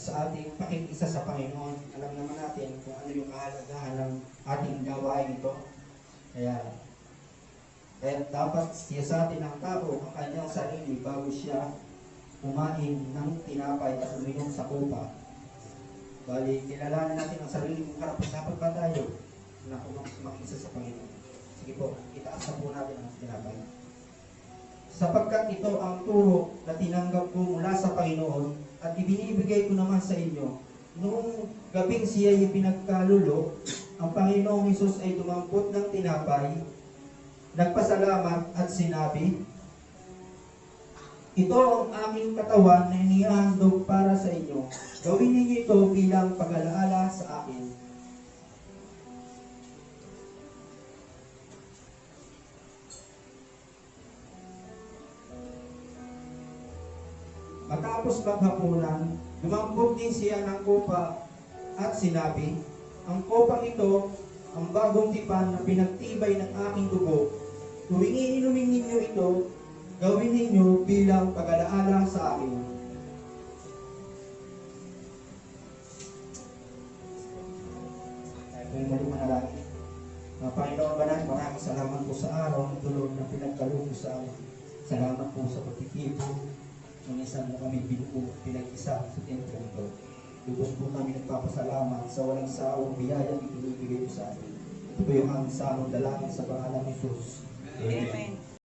sa ating pakikisa sa Panginoon. Alam naman natin kung ano yung kahalagahan ng ating gawain ito. Kaya dapat siya sa atin ang tao ang kanyang sarili bago siya kumain ng tinapay at uminom sa kupa. Bali, kilalanin natin ang sarili kung karapat-dapat ba tayo na makisa sa Panginoon. Sige po, itaas na po natin ang tinapay. Sapagkat ito ang turo na tinanggap ko mula sa Panginoon at ibinibigay ko naman sa inyo. Noong gabing siya ay pinagkalulo, ang Panginoong Hesus ay dumampot ng tinapay, nagpasalamat at sinabi, ito ang aming katawan na inihahandog para sa inyo. Gawin ninyo ito bilang pag-alaala sa akin. Matapos maghapunan, dumampot din siya ng kopa at sinabi, ang kopang ito, ang bagong tipan na pinagtibay ng aking dugo. Tuwing iinumin ninyo ito, gawin ninyo bilang pag-alaala sa akin. Tayo po yung muli manalangin. Panginoon Banal, maraming salamat po sa araw ng tulog na pinagkaloob sa amin. Salamat po sa pagtitibo. Minsan na kami pinag-isa sa templo ito. Lubos po kami nagpapasalamat sa walang sawang biyaya na ibinibigay po sa atin. Ito po yung aming samang dalangin sa pangalan ni Jesus. Amen.